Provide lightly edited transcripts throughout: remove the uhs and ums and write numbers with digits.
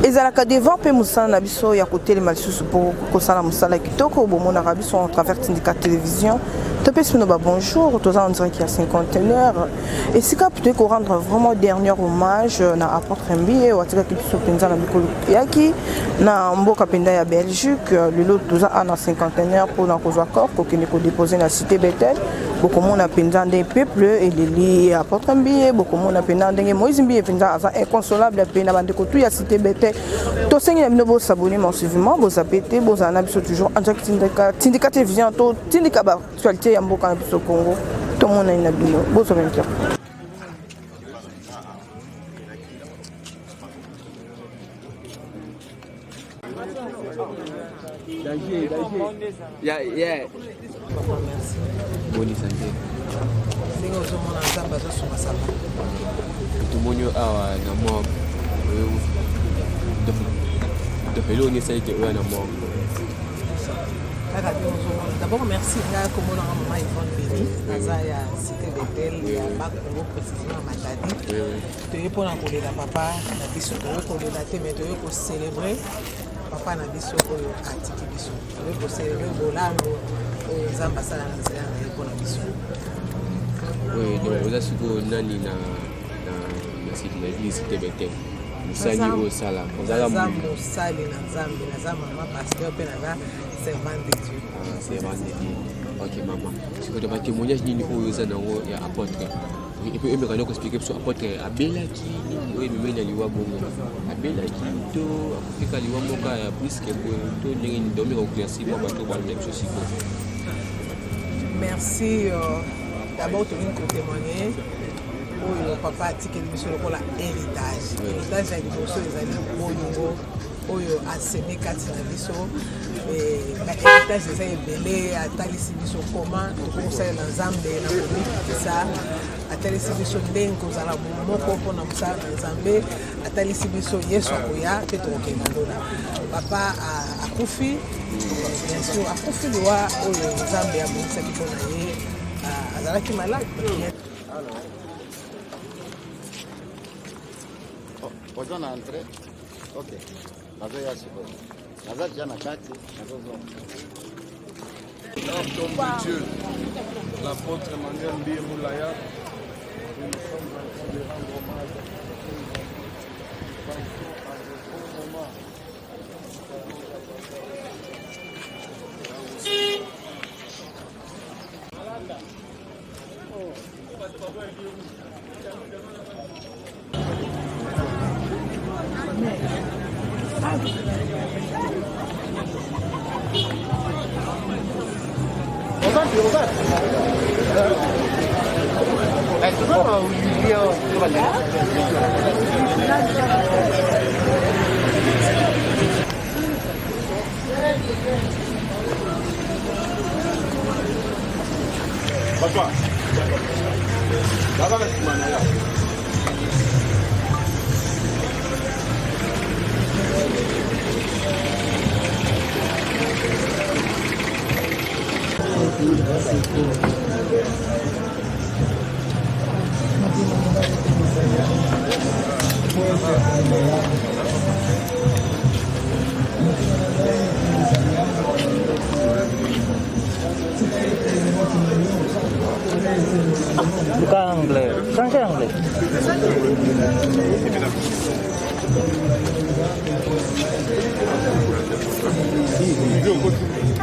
ezalaka devant pe musala na biso ya kotelema lisusu po kosala musala kitoko bomonaka biso en travers Tindika télévision topesi bino bonjour toza en direct ya cinquantenaire esika peut ko rendre vraiment dernier hommage na apôtre Mbiye watikaki biso mpenza na mikolo yaki na mboka penda ya Belgique lelo toza na cinquantenaire mpona kozwa corps kokende kodepose na cité Bethel bokomona mpenza nde peuple eleli apôtre Mbiye bokomona mpenza ndenge Moïse Mbiye mpenza aza inconsolable pe na bandeko tu ya cité Bethel tosengi na bino bosabone mensuivement bozapete bozala na biso toujours en direct Tindika télévision to Tindika ba actualité ya mboka na biso Congo tomona ina bino bozobentira Yeah. Boni santé. Ndenge ozomona nzambe azosoma sala Tumonyo awa na mort. De on essaye de na mort. D'abord merci à Komona Maman Yvonne Béni, Nazaya Cité Bethel, ya Bakongo précisément Matadi. Tu es pour la papa, na biso pour la thème de pour célébrer papa na biso oyo atiki biso. Pour célébrer bolano aux ambassades na pour la biso. Oui, donc on a suko nani na Cité Bethel. Musali au sala. Nzambe sali na Nzambe na za mama pasteur pe na servant de Dieu. Servant de Dieu. OK maman. C'est que tu témoignage ni au za nango ya apôtre. Et puis me kana ko expliquer sur apôtre abelaki ni oui me na liwa bongo. Abelaki to akufika liwa moka ya puisque to ndenge ni dormir au classique moi bato ba le ceci. Merci d'abord tu viens témoigner. Oyo papa atikeli biso lokola héritage. Héritage ya liboso ezali bolingo oyo asemi kati na biso héritage eza ebele atalisi biso koma tokosalela Nzambe na komikisa atalisi biso ndenge kozala moko mpona mosala na Nzambe atalisi biso Yesu akoya mpe tokokenda ndola papa akufi bien sûr akufi liwa oyo Nzambe amonisaki mpona ye azalaki malade. Pojo na entrée. OK. Nazo ya siko. Nazo jana kati, nazo zo. L'homme de Dieu, l'apôtre Emmanuel Mbiye Moulaya, nous sommes en train de rendre hommage à anglais, changez anglais.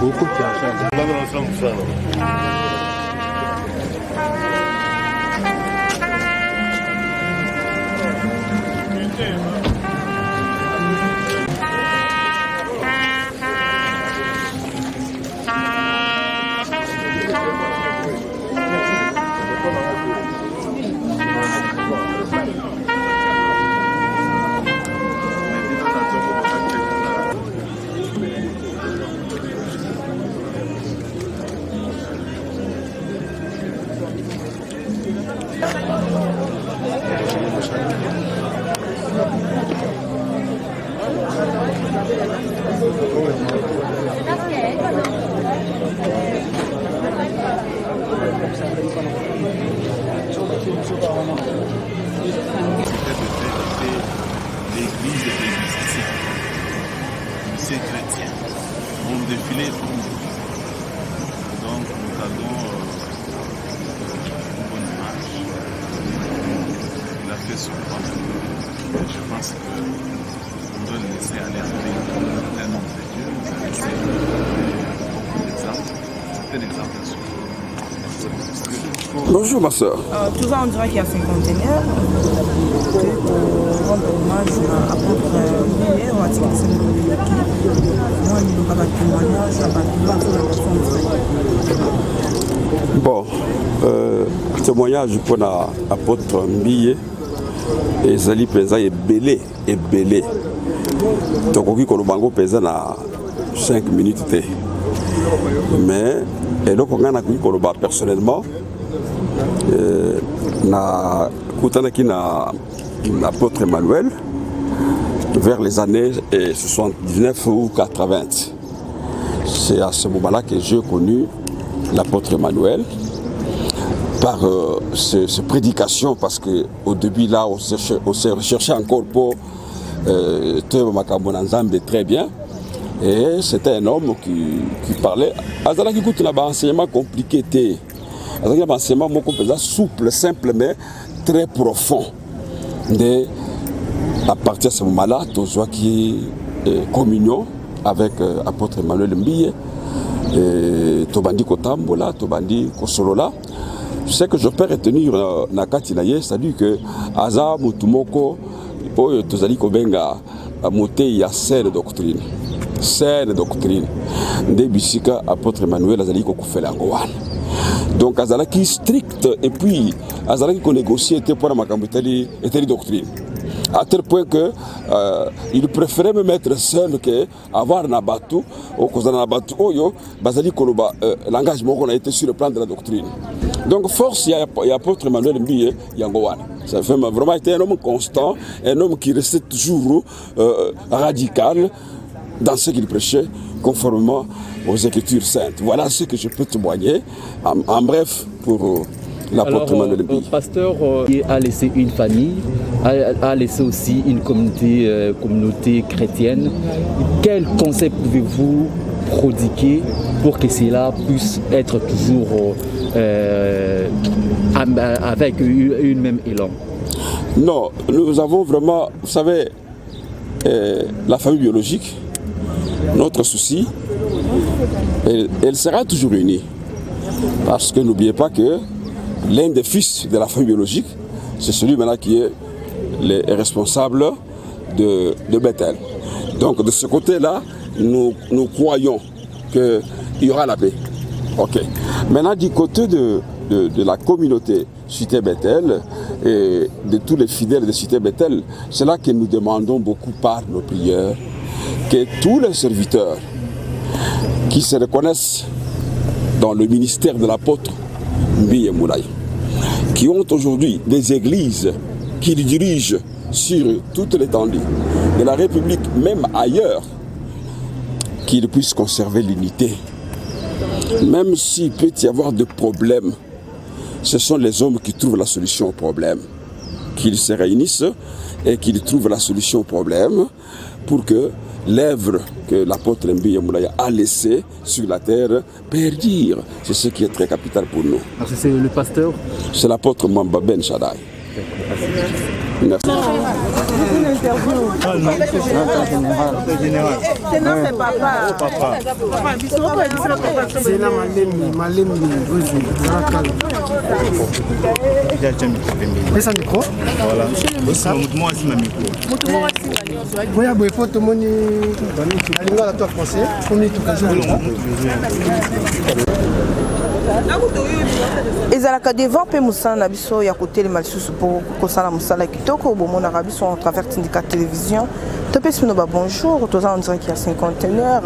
Beaucoup de chance. policiers chrétiens vont défiler pour nous. Donc nous gardons une bonne image. Il a fait son temps. Je pense qu'on doit le laisser aller en paix. C'est un homme de Dieu. Il a laissé beaucoup d'exemples. C'est un exemple à suivre. Bonjour ma soeur. Tout ça on dirait qu'il y a 50 pour rendre hommage à l'apôtre Mbiye ou à Tikasene Beleki. Moi, il n'y a pas de témoignage, Bon, témoignage pour l'apôtre Mbiye et Zali Peza est belé. Donc on dit que le bango pesa na 5 minutes. Mais et donc on a dit que personnellement na kutanaki na l'apôtre Emmanuel vers les années 79 ou 80. C'est à ce moment-là que j'ai connu l'apôtre Emmanuel par ses prédications, parce qu'au début là on s'est recherché encore pour très bien. Et c'était un homme qui parlait. Azala qui écoute là-bas, enseignement compliqué. Azala un enseignement souple, simple, mais très profond. À partir de ce moment-là, tu vois qui communion avec l'apôtre Emmanuel Mbiye, Tobandi Kotambola, Tobandi Kosolola. Ce que je peux retenir na Katinaye, c'est-à-dire que Aza Mutumoko, Tozali Kobenga, Moté, il y a saine doctrine. Saine doctrine. Débisika, apôtre Emmanuel, Azali Kokufelangoan. Donc Azala qui strict, et puis Azala qui négociait pour la Makambitali et doctrine. À tel point que il préférait me mettre seul que avoir Nabatu, au cause Nabatu, Bazali Koloba, l'engagement qu'on a été sur le plan de la doctrine. Donc force, il y a apôtre Emmanuel Mbiye, Yangowan. Ça fait vraiment été un homme constant, un homme qui restait toujours radical dans ce qu'il prêchait, conformément aux Écritures saintes. Voilà ce que je peux témoigner, en bref, pour l'apôtre Emmanuel Mbiye. Le pasteur a laissé une famille, a laissé aussi une communauté chrétienne. Quel conseil pouvez-vous prodiguer pour que cela puisse être toujours avec une même élan? Non, nous avons vraiment, vous savez, la famille biologique, notre souci, elle sera toujours unie. Parce que n'oubliez pas que l'un des fils de la famille biologique, c'est celui maintenant qui est le responsable de Bethel. Donc de ce côté-là, nous croyons qu'il y aura la paix. Ok. Maintenant, du côté de la communauté Cité Bethel et de tous les fidèles de Cité Bethel, c'est là que nous demandons beaucoup par nos prières que tous les serviteurs qui se reconnaissent dans le ministère de l'apôtre Mbiye Moulaye, qui ont aujourd'hui des églises qu'ils dirigent sur toute l'étendue de la République, même ailleurs, qu'ils puissent conserver l'unité. Même s'il peut y avoir des problèmes, ce sont les hommes qui trouvent la solution au problème. Qu'ils se réunissent et qu'ils trouvent la solution au problème pour que l'œuvre que l'apôtre Mbiye Moulaye a laissée sur la terre perdure. C'est ce qui est très capital pour nous. C'est le pasteur? C'est l'apôtre Mwamba Ben Shaddai. Merci. ezalaka devant mpe mosala na biso ya kotelema lisusu mpo kosala mosala kitoko bomonaka biso en travers tindika télévision topesi bino bonjour toza on dirait qu'il y a 51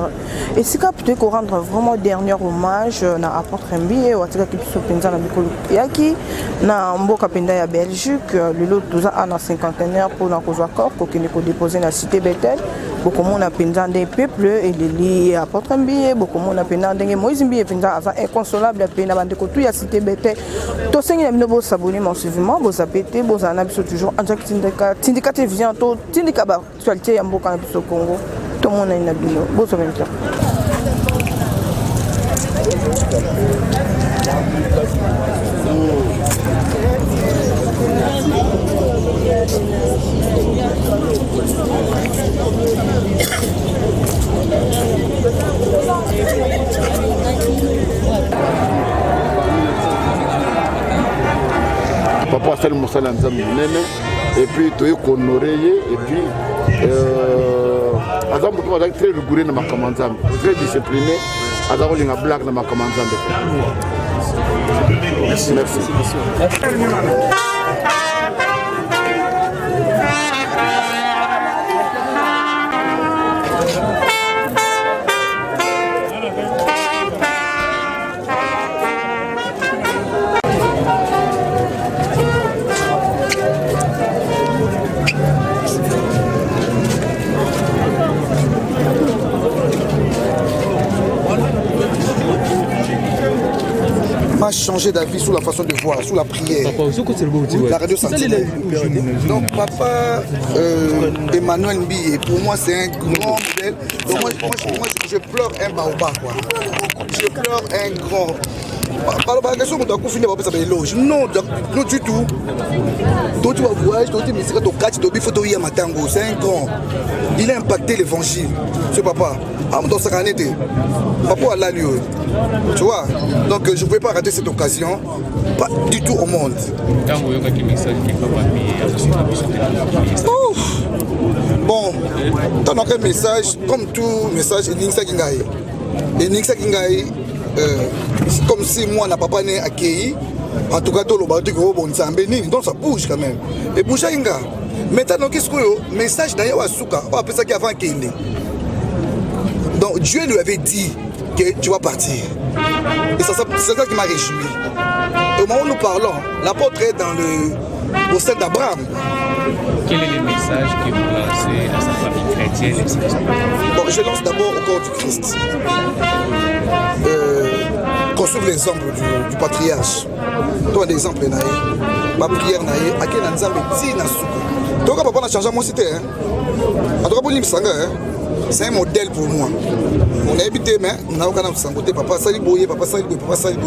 esika peut korendre vraiment dernier hommage na apôtre Mbiye watikaki biso mpenza na mikolo yaki na mboka mpenza ya Belgique lelo toza ana 51 mpona kozwa corps kokende kodepose na cité Bethel bokomona mpenza nde peuple eleli apôtre Mbiye bokomona mpenza ndenge Moïse Mbiye mpenza aza inconsolable mpe na bandeko tu ya cité Bethel tosengi na bino bosabone mensuivement bozapete bozala na biso toujours en direct tindika télévision to tindika ba actualité ya mboka na biso Congo. tomona ina bino bozo benka Papa a fait le moussala en Zambie et puis tu es honoré et puis Azam est très rigoureux dans ma commande, très discipliné. Azam est une blague dans ma commande. Merci. Changer d'avis sur la façon de voir, sur la prière. La radio sentiment. Donc papa Emmanuel Mbiye, pour moi c'est un grand modèle. Donc moi je pleure un baobab quoi. Je pleure un grand. La question on doit finir par ça éloge. Non du tout. Toi tu vas voyager, toi tu me seras ton catch, toi il faut toi y matango. C'est un grand. Il a impacté l'évangile. Ce papa. Dans sa année, papa a la lieu. Tu vois, donc je ne pouvais pas rater cette occasion, pas du tout au monde. Bon, dans notre message, comme tout message, comme si moi, n'a pas né accueilli, en tout cas, tout le monde donc ça bouge quand même. Et bouge maintenant, qu'est-ce que le message d'ailleurs à Souka, on appelle ça qu'avant qu'il est. Donc Dieu lui avait dit que tu vas partir. Et c'est ça qui m'a réjoui. Au moment où nous parlons, l'apôtre est au sein d'Abraham. Quel est le message que vous lancez à sa famille chrétienne? Bon, je lance d'abord au corps du Christ. Qu'on suive l'exemple du patriarche. Toi, l'exemple, ma prière, à quel ensemble dit na souka. Donc, papa n'a changé mon cité. En tout cas, c'est un modèle pour moi. On a habité, mais on a aucun côté. Papa Saliboye,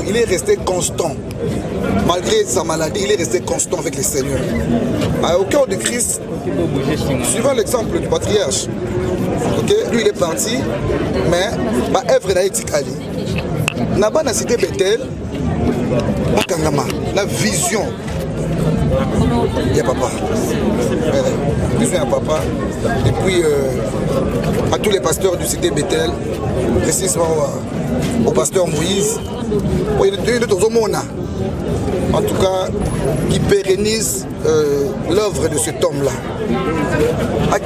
il est resté constant. Malgré sa maladie, il est resté constant avec le Seigneur. Au cœur de Christ, suivant l'exemple du patriarche, lui il est parti, mais ma œuvre n'a été calée. N'a-pas la cité Bethel, la vision. Il y a papa. Vision à papa. Et puis à tous les pasteurs du cité Bethel, précisément au pasteur Moïse. En tout cas, qui pérennise l'œuvre de cet homme-là. En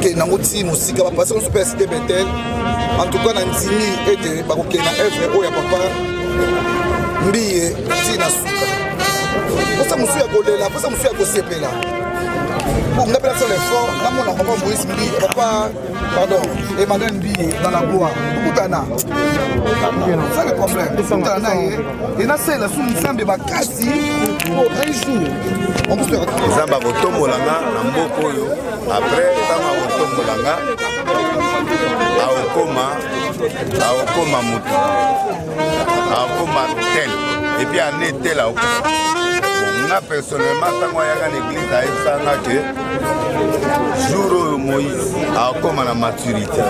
tout cas, ça me suit à côté là, ça me suit à côté là. Pour me faire l'effort, là mon papa Moïse Mbiye, papa, pardon, Emmanuel Mbiye dans la bois. Koutana. C'est le problème. Koutana et na c'est la sous-ensemble ba kasi pour un jour. On peut faire Zamba botombolanga na mboko yo. Après tama botombolanga aokoma mutu. Aokoma tel. Et puis en été là. Moi personnellement, quand je suis à l'église, je jour où Moïse a comme la maturité.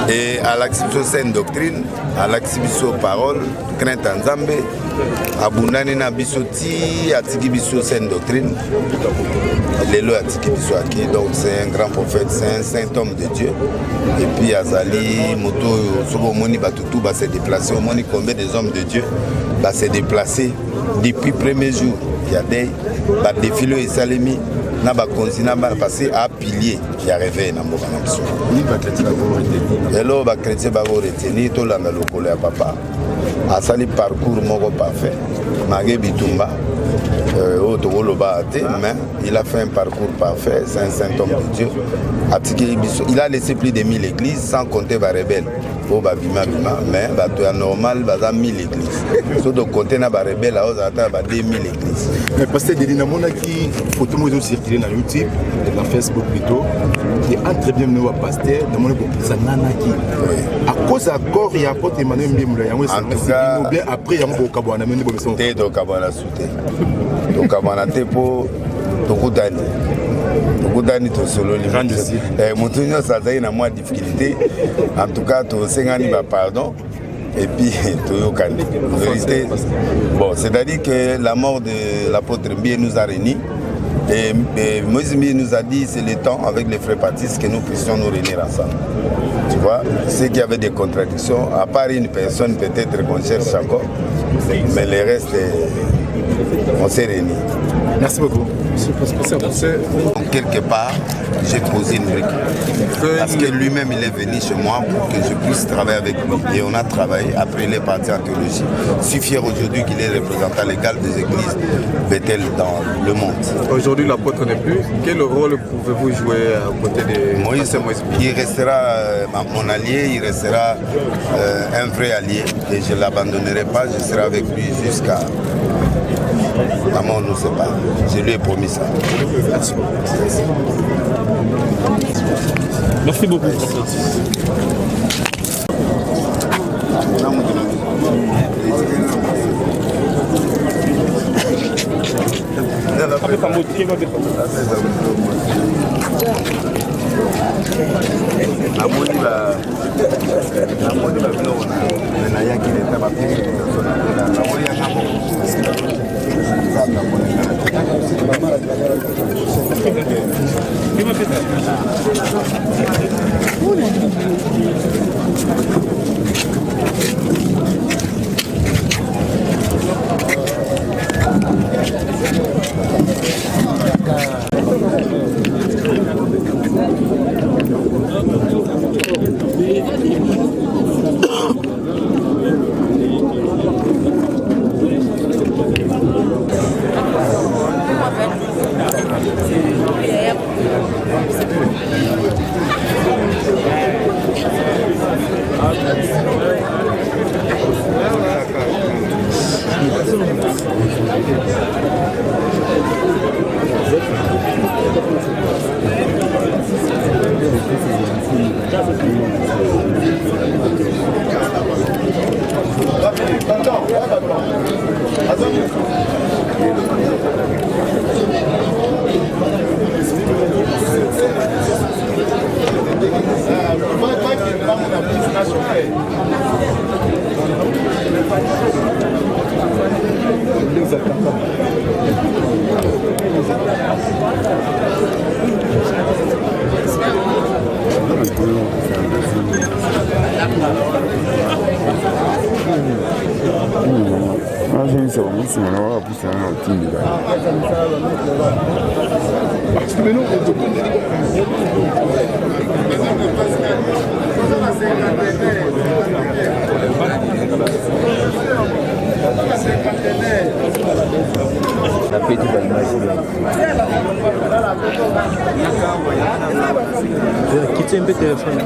Et à l'exhibition saine doctrine, à l'exhibition parole, crainte en Zambé, à Bounani na bisoti, à Tikibiso saine doctrine, Lélo à Tikibiso aki, donc c'est un grand prophète, c'est un saint homme de Dieu. Et puis Azali, Moto, Sobo Moni Batutu, va se déplacer, au Moni combien des hommes de Dieu va se déplacer depuis le premier jour. Il y a des défilés et salemi. Na ba continent ba passer à pilier qui arrivé na mboka na biso ni ba chrétien ba go retenir to langa lokolo ya papa asali parcours moko parfait mage bitumba mais il a fait un parcours parfait, c'est un saint homme de Dieu. Il a laissé plus de 1000 églises sans compter les rebelles. pour babima bima mais bato ya normal baza 1000 églises so de côté na ba rebelle aux ata ba 2000 églises. Mais pasteur Deli na mona ki photo mo circuler na YouTube na Facebook plutôt et entre bien no pasteur na mona ko zanana ki à cause accord il y a apôtre Emmanuel Mbemula yango ça bien après yango ko kabwana mende bo beso te do kabwana soute do kabwana te po to kudani to solo limite moto nyonso azali na mwa difficulté en tout cas to sengani ba pardon et puis toyokani vérité. Bon, c'est-à-dire que la mort de l'apôtre Mbie nous a réunis et Moïse Mbie nous a dit c'est le temps avec les frères baptistes que nous puissions nous réunir ensemble. Tu vois, ceux qui avaient des contradictions, à part une personne peut-être qu'on cherche encore, mais le reste, on s'est réunis. Merci beaucoup. Quelque part, j'ai posé une brique. Parce que lui-même, il est venu chez moi pour que je puisse travailler avec lui. Et on a travaillé. Après, il est parti en théologie. Je suis fier aujourd'hui qu'il est représentant légal des églises Bethel dans le monde. Aujourd'hui, l'apôtre n'est plus. Quel rôle pouvez-vous jouer à côté de Moïse? Il restera mon allié, il restera un vrai allié. Et je ne l'abandonnerai pas. Je serai avec lui jusqu'à... La mort nous sépare. Je lui ai promis ça. Merci beaucoup. Merci beaucoup. Quittez un peu le téléphone.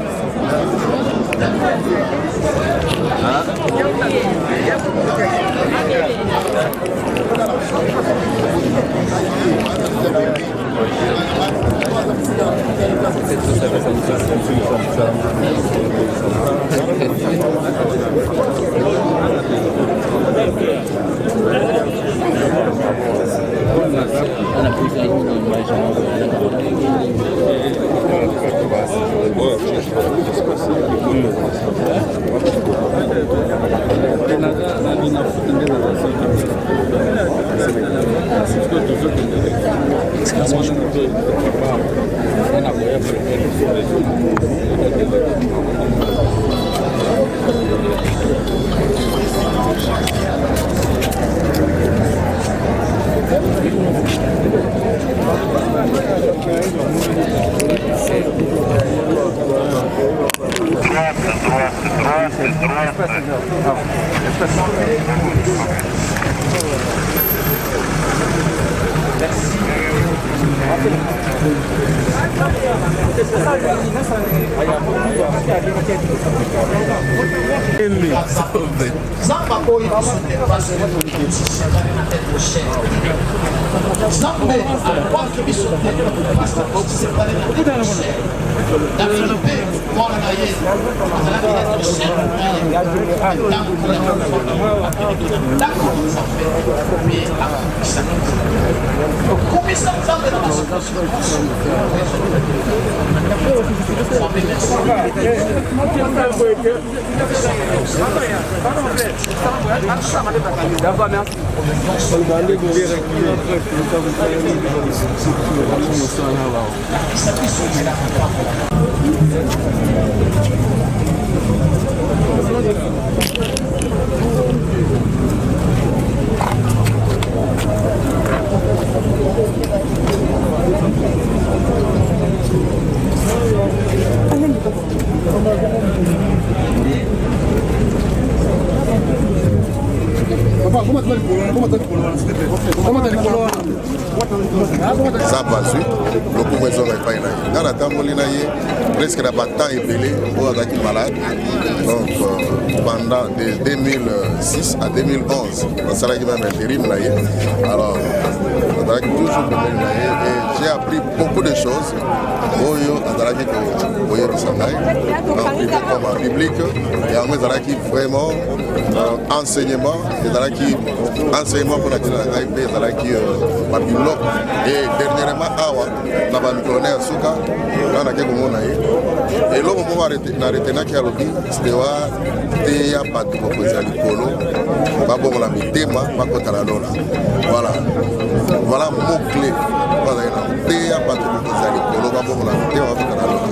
Merci. Ça passe, le couvrez-on n'est pas là. Dans la table, presque la bataille est belée, on a été malade. Donc, pendant de 2006 à 2011, on s'est même intérim là. Alors, on a toujours et j'ai appris beaucoup de choses. Comme en public, et en vraiment enseignement, enseignement pour la et dernièrement, on a colonel Souka, on a et l'homme a arrêté na kialobi, c'était ya pas de proposition polo, pas bon la mitema, pas contre la lola. Voilà mot clé. Voilà, ya pas de proposition polo, pas bon la mitema, pas contre la lola.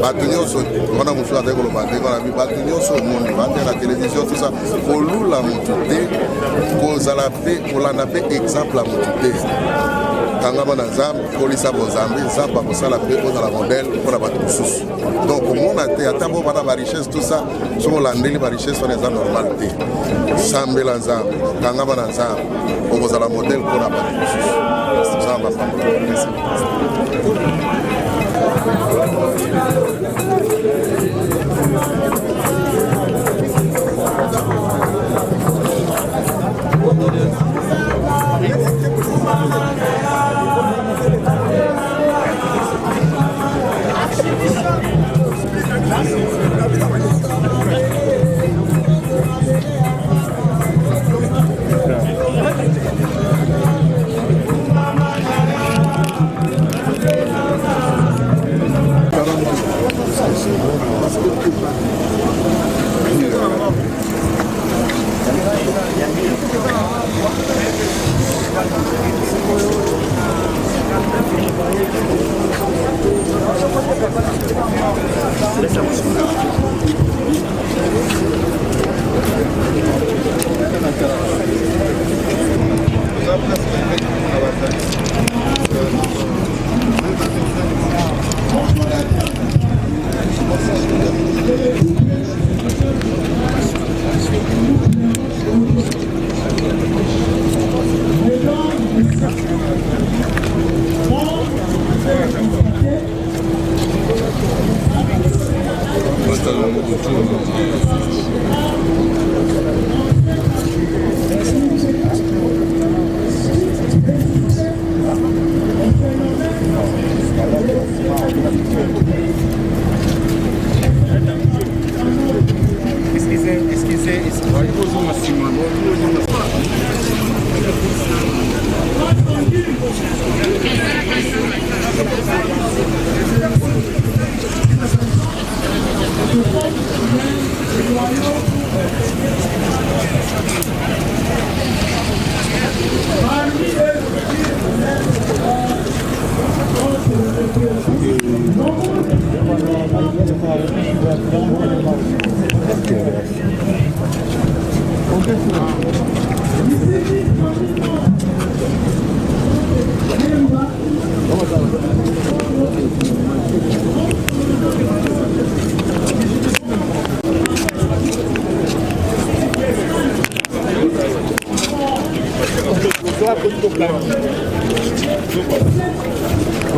Batunyoso, on a moussou avec le matin, on a vu Batunyoso, la télévision, tout ça, pour nous la montée, pour la nappe exemple la montée. Kangaba na Zambie, Kolisa Bozambi, Zamba Kosala Pe, la modèle pour la Batoussous. Donc, au monde, à table, on a la richesse, tout ça, sur l'andeli, la richesse, on est en normalité. Sambe la Zambie, Kangaba na Zambie, on a la modèle pour la Batoussous. Zamba Merci.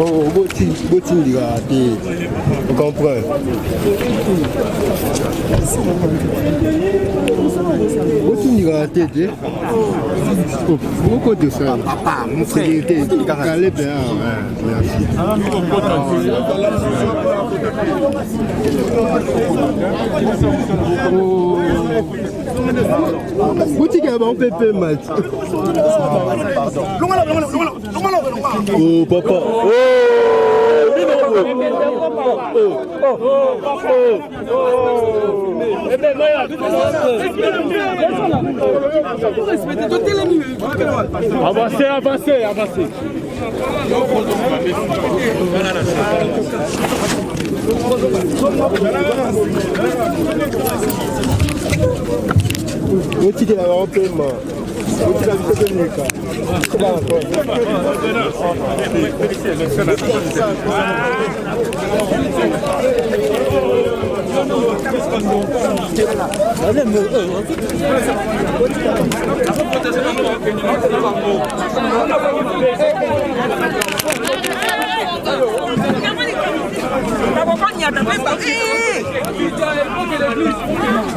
Oh, botin digate. Vous comprenez? Botin digate. Beaucoup de ça. Papa, mon frère. Calais bien. Merci. Boutique à bon pépé mat. Oh papa. Oh. Avancez, avancez, avancez. Boutique à bon pépé mat.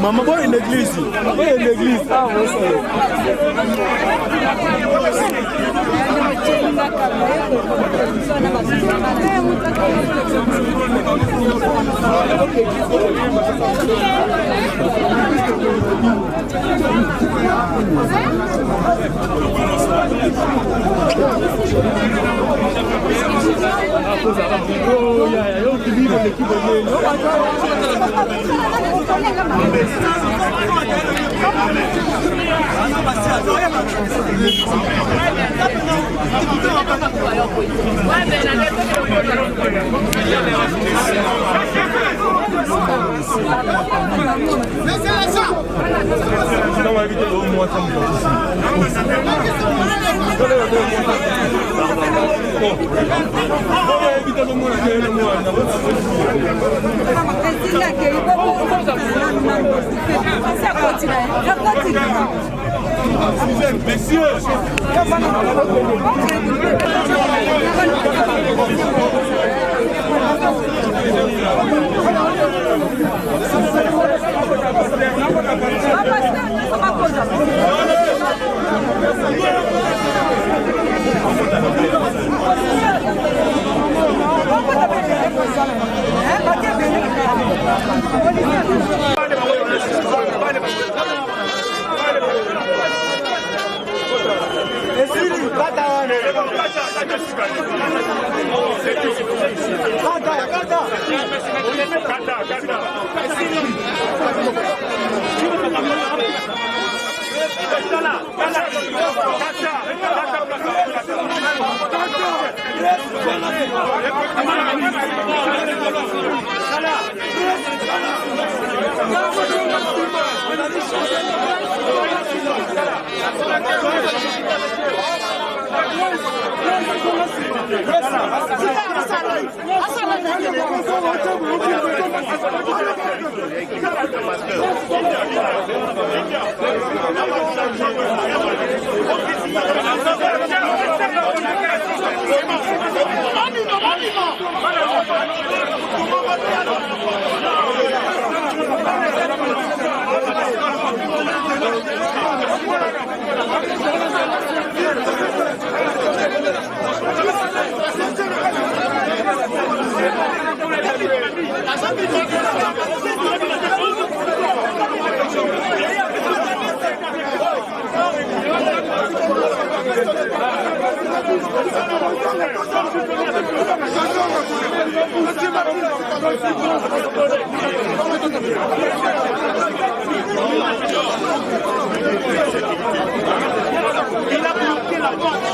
Maman, bon, une église. Une église. Ah, Il a bloqué la porte.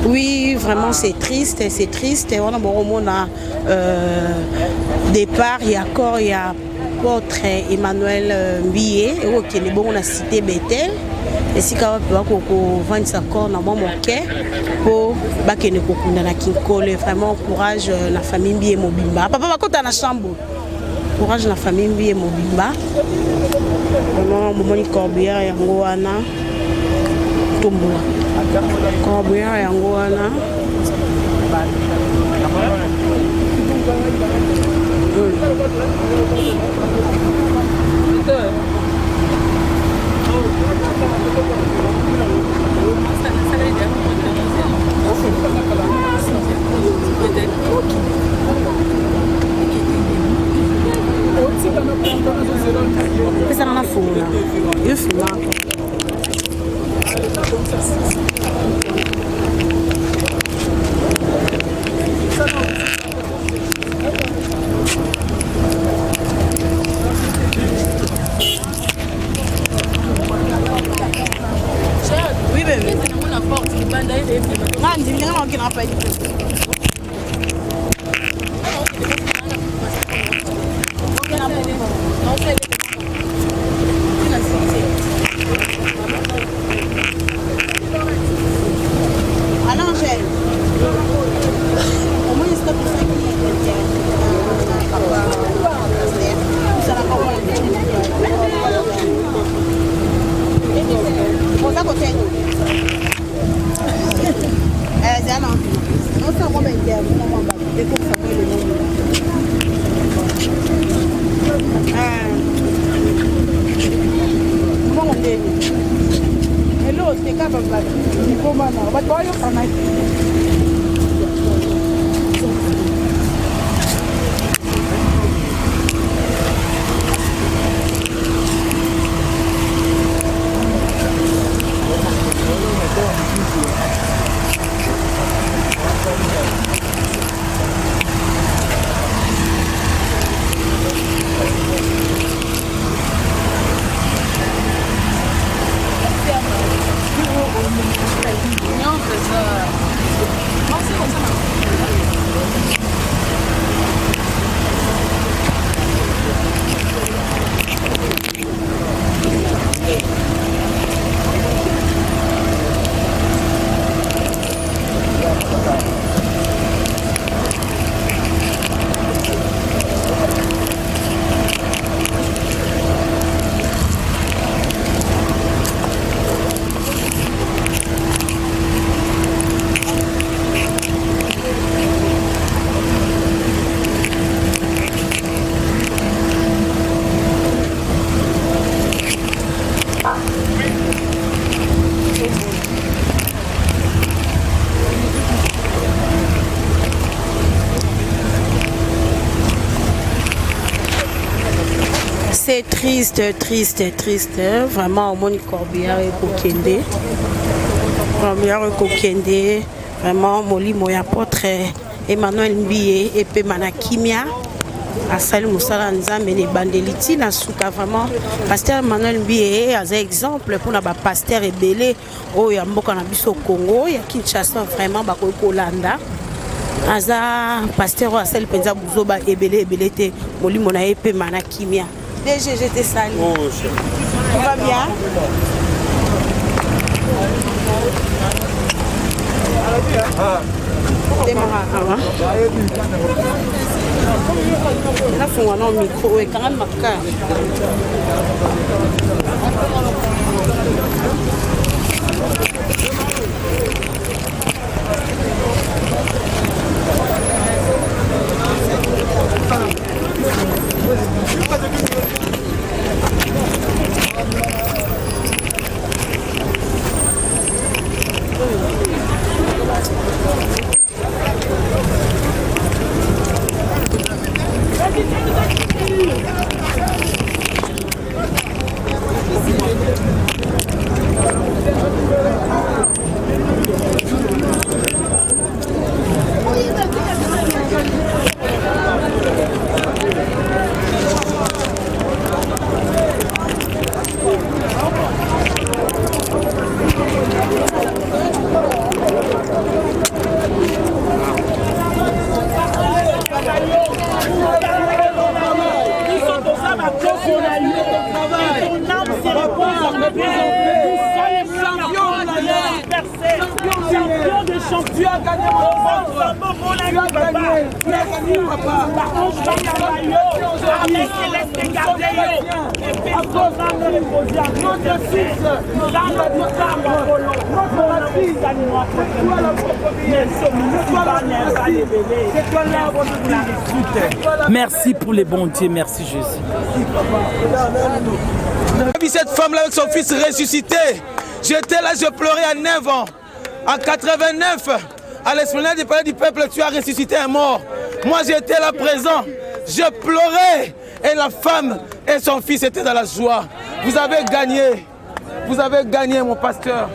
Oui, vraiment c'est triste. On a bon départ, il y a encore, il y a apôtre Emmanuel Mbié, qui est bon, on a cité Bethel. Et si quand on va encore dans mon cœur pour bakene kokunda na kinkole, vraiment courage la famille Mbié Mobimba. Papa va côté na chambre. Courage la famille Mbié Mobimba. Vraiment momoni Corbière yango wana tombola. Corbière yango wana. Pesa na funa. Eu filmar. C'est triste, triste, triste. Vraiment, mon Corbillard et Kokende. Corbillard et Kokende. Vraiment, Moli Moya Potre, Emmanuel Mbiye et Pemana Kimia. Asali Moussala Nzambe et Bandeliti. Nasuka vraiment. Pasteur Emmanuel Mbiye, as un exemple pour la pasteur Ebele. Oh, ya Mboka na biso Congo. Ya Kinshasa vraiment, Bako Kolanda. Aza pasteur Asali Penza Bouzoba Ebele Ebelete. Moli Mona et Pemana Kimia. DG, j'étais sali. Oh, tout va bien? Démarre. Là, il faut un micro et quand même ma carte. Merci pour les bontés, merci Jésus. J'ai vu cette femme-là avec son fils ressuscité. J'étais là, je pleurais à 9 ans. En 89, à l'esplanade du palais du peuple, tu as ressuscité un mort. Moi, j'étais là présent. Je pleurais. Et la femme et son fils étaient dans la joie. Vous avez gagné. Vous avez gagné, mon pasteur.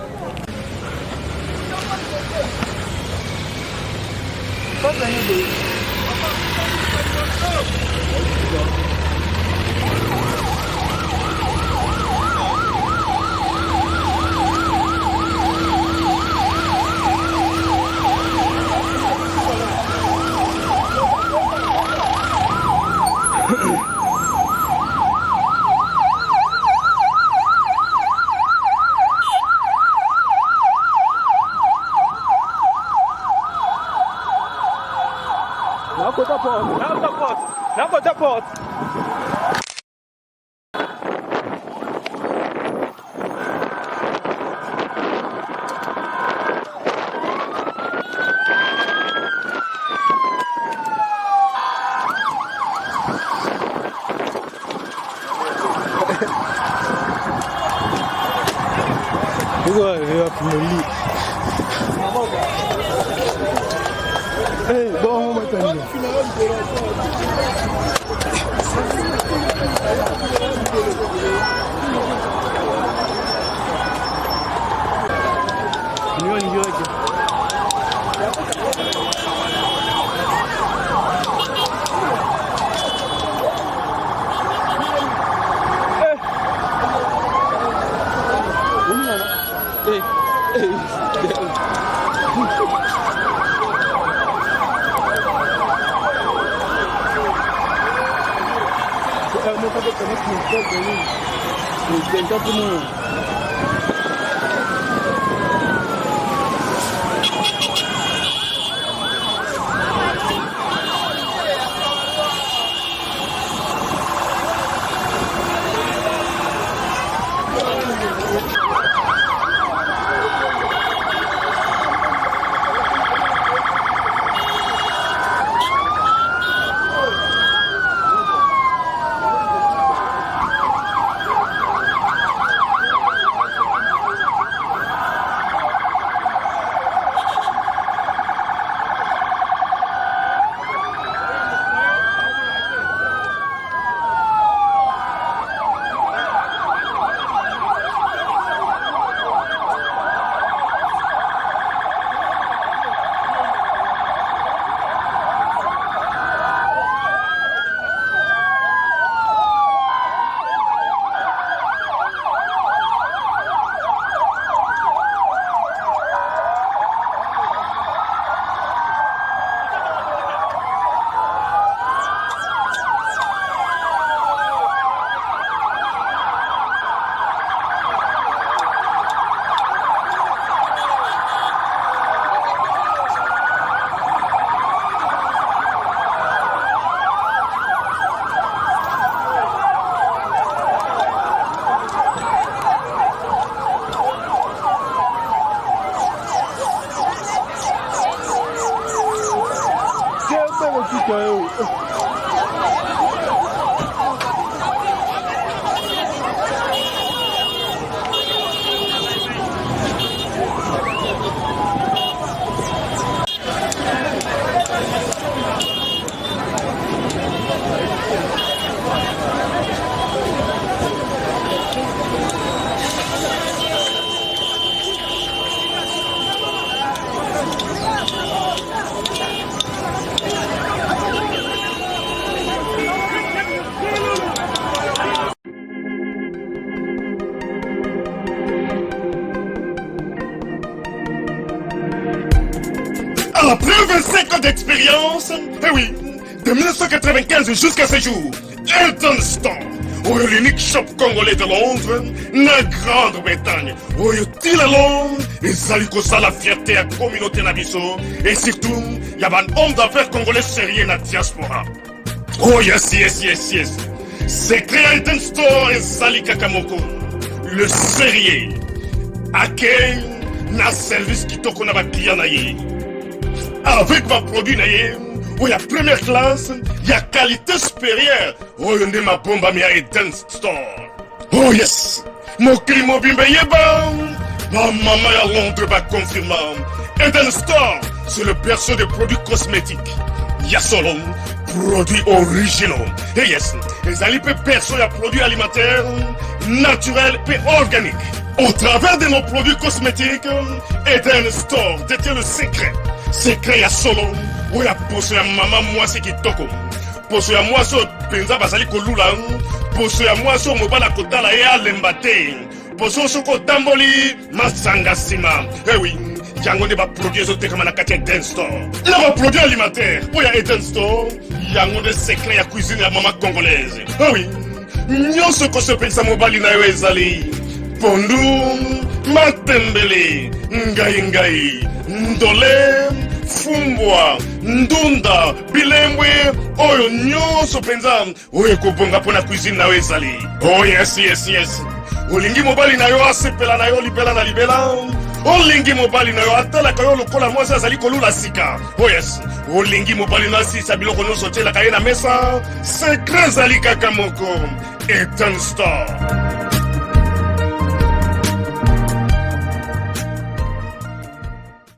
Après 25 ans d'expérience, eh oui, de 1995 jusqu'à ce jour, Elton Store, l'unique shop congolais de Londres, na Grande-Bretagne, il est long, et la fierté à la communauté nabiso, et surtout, il y a un homme d'affaires congolais sérieux dans la diaspora. Oh yes, yes, yes, yes. C'est créé Elton Store et Sali Kakamoko, le sérieux, à quel na service qui t'a qu'on a client naïe. Avec ma produit naïe, où il y a première classe, il y a qualité supérieure. Oh, il y a ma bombe à Elton Store. Oh yes, mon climat bimbe yeba. Ma maman à Londres va confirmer. Elton Store, c'est le berceau des produits cosmétiques. Il y a solo, produits originaux. Et yes, les alipes perso et produits alimentaires, naturels et organiques. Au travers de nos produits cosmétiques, Elton Store détient le secret. Secret à solo, où il y a posé à maman moi c'est qui toko. Posé à moi sur Penza Basali Kolula, posé à moi sur Mobala Kotala et Alembate, posé sur Kotamboli, Masanga Sima. Eh oui, Yango ne va produire ce comme la Katia Elton Store. Il va produire alimentaire, où il y a Elton Store, Yango de secret à cuisine à maman congolaise. Eh oui, Nyon ce qu'on se pense Mobali na Ezali, Pondu, Matembele, Ngai Ndole, fumbwa ndunda bilembwe oyo nyonso mpenza oyo ekobonga mpona cuisine na yo ezali. Oh yes yes yes, olingi mobali na yo asepela na yo libela na libela, olingi mobali na yo atalaka yo lokola mwasi azali kolula sika. Oh yes, olingi mobali na asisa biloko nyonso otielaka ye na mesa, sekre ezali kaka moko. Etan Star.